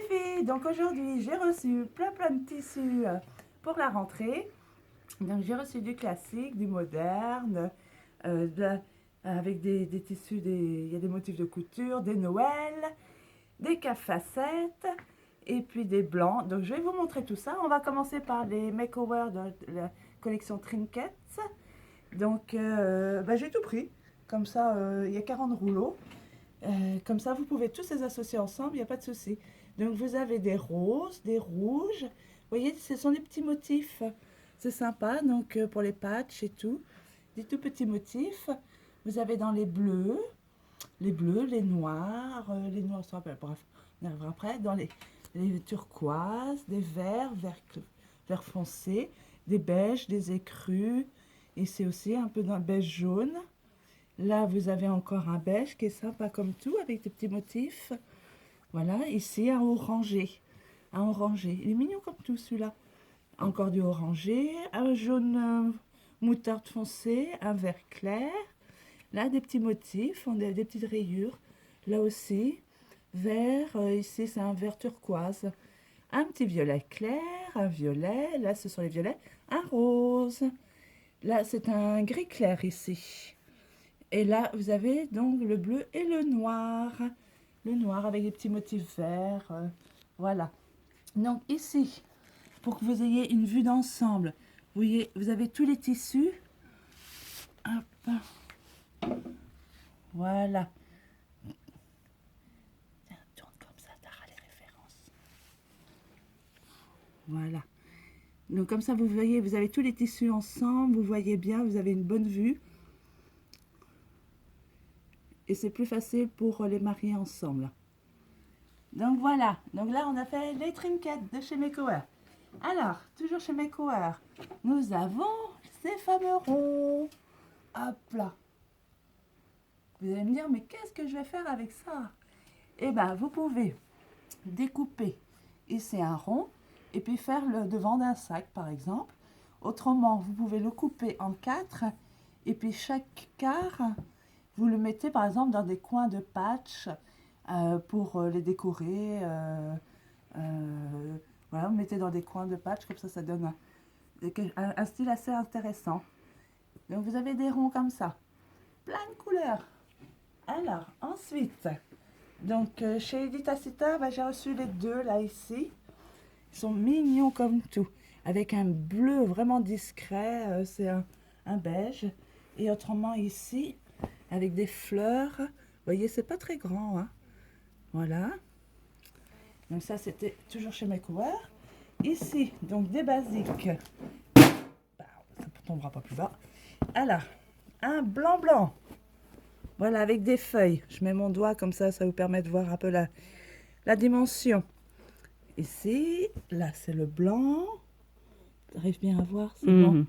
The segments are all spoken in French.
filles, donc aujourd'hui j'ai reçu plein de tissus pour la rentrée. Donc j'ai reçu du classique, du moderne, de avec des tissus, il y a des motifs de couture, des Noël, des facettes et puis des blancs. Donc je vais vous montrer tout ça. On va commencer par les makeovers de la collection Trinkets. Donc j'ai tout pris. Comme ça, il y a 40 rouleaux. Comme ça, vous pouvez tous les associer ensemble, il n'y a pas de souci. Donc, vous avez des roses, des rouges. Vous voyez, ce sont des petits motifs. C'est sympa, donc pour les patchs et tout. Des tout petits motifs. Vous avez dans les bleus, les noirs sont bref, on arrivera après. Dans les turquoises, des verts foncés, des beiges, des écrus. Et c'est aussi un peu dans le beige jaune. Là, vous avez encore un beige qui est sympa comme tout, avec des petits motifs. Voilà, ici, un orangé. Un orangé. Il est mignon comme tout, celui-là. Encore du orangé. Un jaune moutarde foncé. Un vert clair. Là, des petits motifs. On a des petites rayures. Là aussi, vert. Ici, c'est un vert turquoise. Un petit violet clair. Un violet. Là, ce sont les violets. Un rose. Là, c'est un gris clair ici. Et là, vous avez donc le bleu et le noir. Le noir avec des petits motifs verts. Voilà. Donc ici, pour que vous ayez une vue d'ensemble, vous avez tous les tissus. Hop. Voilà. Tiens, tourne comme ça, tu auras les références. Voilà. Donc comme ça, vous voyez, vous avez tous les tissus ensemble. Vous voyez bien, vous avez une bonne vue. Et c'est plus facile pour les marier ensemble. Donc voilà, donc là on a fait les trinkets de chez Makeover. Alors, toujours chez Makeover, nous avons ces fameux ronds. Hop là. Vous allez me dire, mais qu'est-ce que je vais faire avec ça? Eh bien, vous pouvez découper ici un rond et puis faire le devant d'un sac par exemple. Autrement, vous pouvez le couper en 4 et puis chaque quart, vous le mettez par exemple dans des coins de patch pour les décorer. Voilà, vous mettez dans des coins de patch, comme ça donne un style assez intéressant. Donc vous avez des ronds comme ça, plein de couleurs. Alors ensuite, donc chez Editacita, j'ai reçu les deux là ici. Ils sont mignons comme tout, avec un bleu vraiment discret, c'est un beige. Et autrement ici, avec des fleurs. Vous voyez, c'est pas très grand, hein. Voilà. Donc ça, c'était toujours chez Makeover. Ici, donc des basiques. Ça ne tombera pas plus bas. Alors, un blanc. Voilà, avec des feuilles. Je mets mon doigt comme ça vous permet de voir un peu la dimension. Ici, là, c'est le blanc. Tu arrives bien à voir, c'est bon.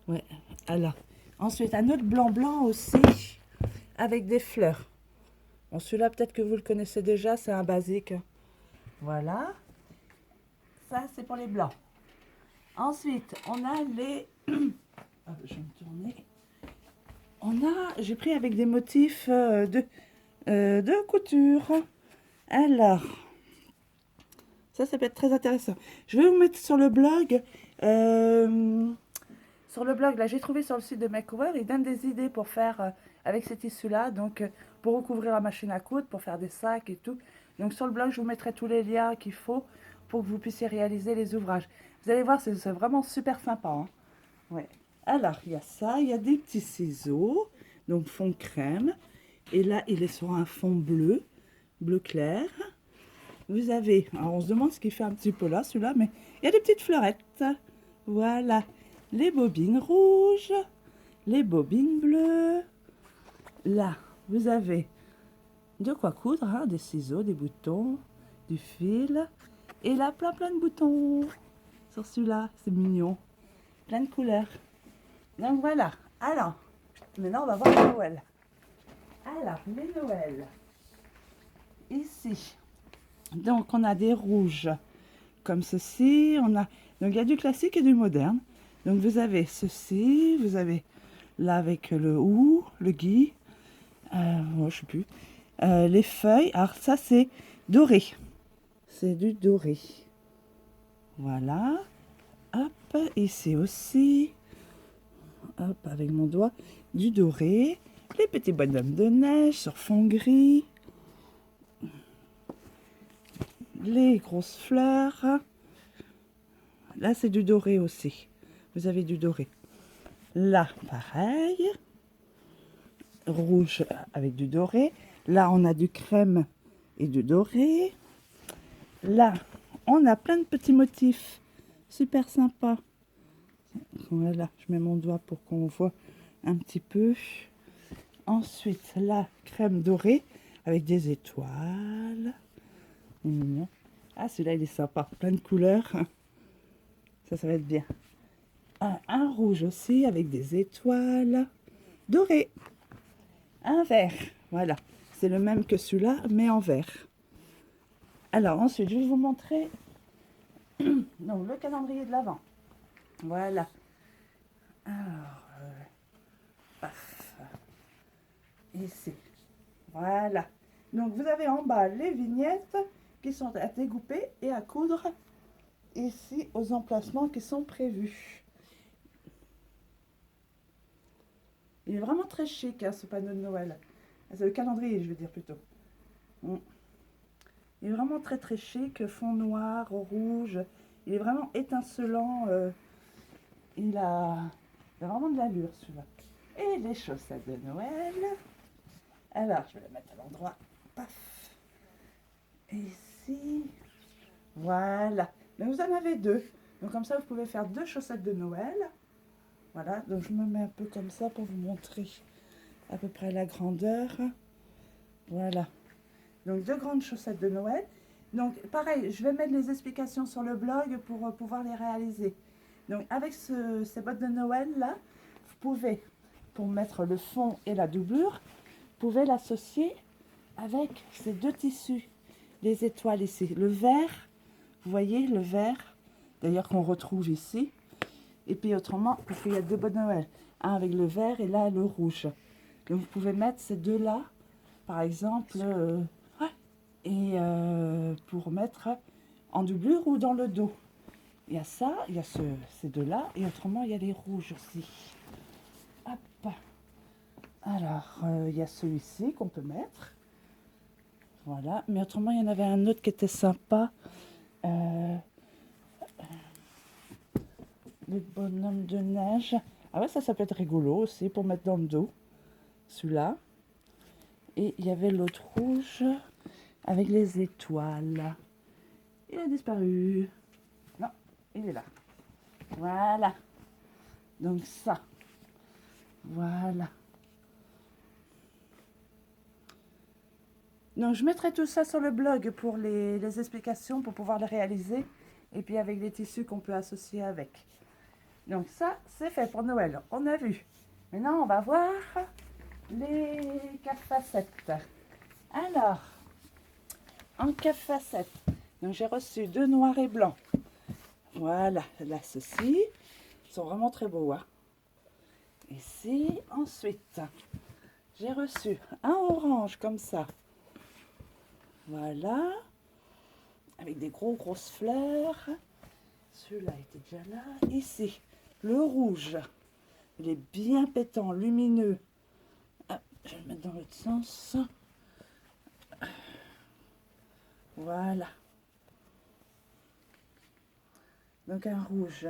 Ouais. Alors, ensuite, un autre blanc aussi, avec des fleurs. Bon, celui-là, peut-être que vous le connaissez déjà, c'est un basique. Voilà. Ça, c'est pour les blancs. Ensuite, on a les... Ah, je vais me tourner. J'ai pris avec des motifs de couture. Alors, ça peut être très intéressant. Je vais vous mettre sur le blog. Sur le blog, là, j'ai trouvé sur le site de Makeover, ils donnent des idées pour faire avec ces tissus-là. Donc, pour recouvrir la machine à coudre, pour faire des sacs et tout. Donc, sur le blog, je vous mettrai tous les liens qu'il faut pour que vous puissiez réaliser les ouvrages. Vous allez voir, c'est vraiment super sympa. Hein. Ouais. Alors, il y a ça, il y a des petits ciseaux, donc fond crème. Et là, il est sur un fond bleu clair. Vous avez, alors on se demande ce qu'il fait un petit peu là, celui-là, mais il y a des petites fleurettes. Voilà. Les bobines rouges, les bobines bleues. Là, vous avez de quoi coudre, hein, des ciseaux, des boutons, du fil. Et là, plein de boutons sur celui-là. C'est mignon. Plein de couleurs. Donc voilà. Alors, maintenant, on va voir les Noël. Alors, les Noël. Ici. Donc, on a des rouges comme ceci. Donc, il y a du classique et du moderne. Donc, vous avez ceci. Vous avez là avec le ou, le gui. Je sais plus. Les feuilles. Alors, ça, c'est doré. c'est du doré. Voilà. Hop, ici aussi. Hop, avec mon doigt, du doré. Les petits bonhommes de neige sur fond gris. Les grosses fleurs. Là, c'est du doré aussi. Vous avez du doré. Là, pareil. Rouge avec du doré. Là, on a du crème et du doré. Là, on a plein de petits motifs. Super sympa. Voilà, je mets mon doigt pour qu'on voit un petit peu. Ensuite, la crème dorée avec des étoiles. C'est mignon. Ah, celui-là, il est sympa. Plein de couleurs. Ça va être bien. Un rouge aussi avec des étoiles. Doré. Un vert. Voilà. C'est le même que celui-là, mais en vert. Alors, ensuite, je vais vous montrer donc, le calendrier de l'Avent. Voilà. Alors, paf. Ici. Voilà. Donc, vous avez en bas les vignettes qui sont à découper et à coudre ici aux emplacements qui sont prévus. Il est vraiment très chic, hein, ce panneau de Noël. C'est le calendrier, je veux dire plutôt. Il est vraiment très très chic, fond noir, rouge. Il est vraiment étincelant. Il a vraiment de l'allure celui-là. Et les chaussettes de Noël. Alors, je vais les mettre à l'endroit. Paf. Ici. Voilà. Mais vous en avez deux. Donc comme ça, vous pouvez faire deux chaussettes de Noël. Voilà. Donc je me mets un peu comme ça pour vous montrer à peu près la grandeur. Voilà. Donc deux grandes chaussettes de Noël. Donc pareil, je vais mettre les explications sur le blog pour pouvoir les réaliser. Donc avec ces bottes de Noël là, vous pouvez, pour mettre le fond et la doublure, vous pouvez l'associer avec ces deux tissus. Les étoiles ici. Le vert, vous voyez le vert, d'ailleurs qu'on retrouve ici. Et puis autrement, parce qu'il y a deux bottes de Noël. Un avec le vert et là le rouge. Donc vous pouvez mettre ces deux-là, par exemple, pour mettre en doublure ou dans le dos. Il y a ça, il y a ces deux-là, et autrement, il y a les rouges aussi. Hop. Alors, il y a celui-ci qu'on peut mettre. Voilà, mais autrement, il y en avait un autre qui était sympa. Le bonhomme de neige. Ah ouais, ça peut être rigolo aussi pour mettre dans le dos. Celui-là. Et il y avait l'autre rouge avec les étoiles. Il a disparu. Non, il est là. Voilà. Donc ça. Voilà. Donc je mettrai tout ça sur le blog pour les explications, pour pouvoir les réaliser. Et puis avec les tissus qu'on peut associer avec. Donc ça, c'est fait pour Noël. On a vu. Maintenant, on va voir les 4 facettes. Alors, en 4 facettes, donc j'ai reçu 2 noirs et blancs. Voilà, là, ceux-ci sont vraiment très beaux. Hein. Ici, ensuite, j'ai reçu un orange comme ça. Voilà, avec des grosses fleurs. Celui-là était déjà là. Ici, le rouge, il est bien pétant, lumineux. Ah, je vais le mettre dans l'autre sens. Voilà. Donc un rouge.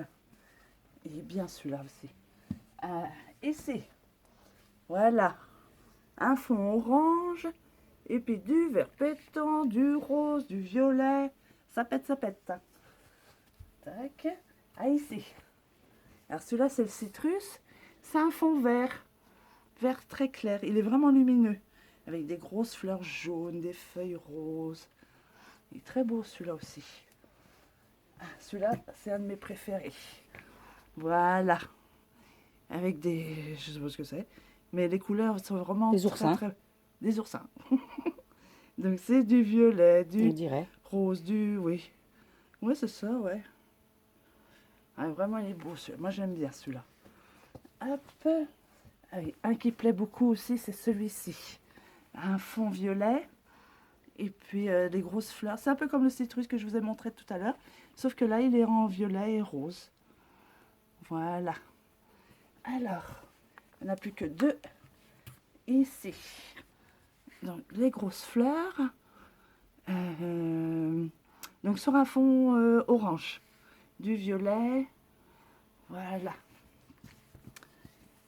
Et bien celui-là aussi. Ici. Voilà. Un fond orange. Et puis du vert pétant, du rose, du violet. Ça pète, ça pète. Tac. Ah, ici. Alors celui-là, c'est le citrus. C'est un fond vert. Vert très clair. Il est vraiment lumineux. Avec des grosses fleurs jaunes, des feuilles roses. Il est très beau celui-là aussi. Celui-là, c'est un de mes préférés. Voilà. Avec des... Je sais pas ce que c'est. Mais les couleurs sont vraiment... Des oursins. Des oursins. Donc c'est du violet, du On dirait. rose, du... Oui. Ouais, c'est ça, ouais. Ah, vraiment, il est beau celui-là. Moi, j'aime bien celui-là. Hop. Ah oui, un qui plaît beaucoup aussi, c'est celui-ci. Un fond violet. Et puis des grosses fleurs. C'est un peu comme le citrus que je vous ai montré tout à l'heure. Sauf que là, il est en violet et rose. Voilà. Alors, il n'y en a plus que 2 ici. Donc, les grosses fleurs. Donc, sur un fond orange. Du violet. Voilà.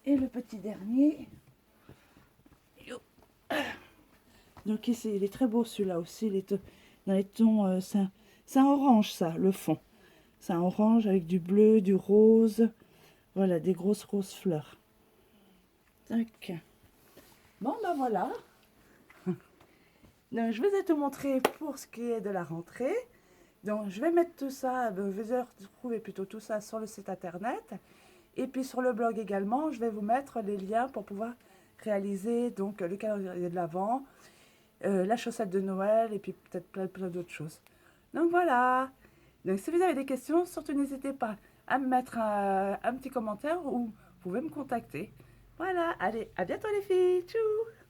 Et le petit dernier. Donc ici, il est très beau celui-là aussi. Il est dans les tons... c'est un orange ça, le fond. C'est un orange avec du bleu, du rose. Voilà, des grosses fleurs. Tac. Bon, ben voilà. Donc, je vous ai tout montré pour ce qui est de la rentrée. Donc, je vais mettre tout ça, vous allez retrouver plutôt tout ça sur le site internet. Et puis sur le blog également, je vais vous mettre les liens pour pouvoir réaliser donc le calendrier de l'Avent, la chaussette de Noël et puis peut-être plein d'autres choses. Donc voilà. Donc si vous avez des questions, surtout n'hésitez pas à me mettre un petit commentaire ou vous pouvez me contacter. Voilà, allez, à bientôt les filles. Tchou!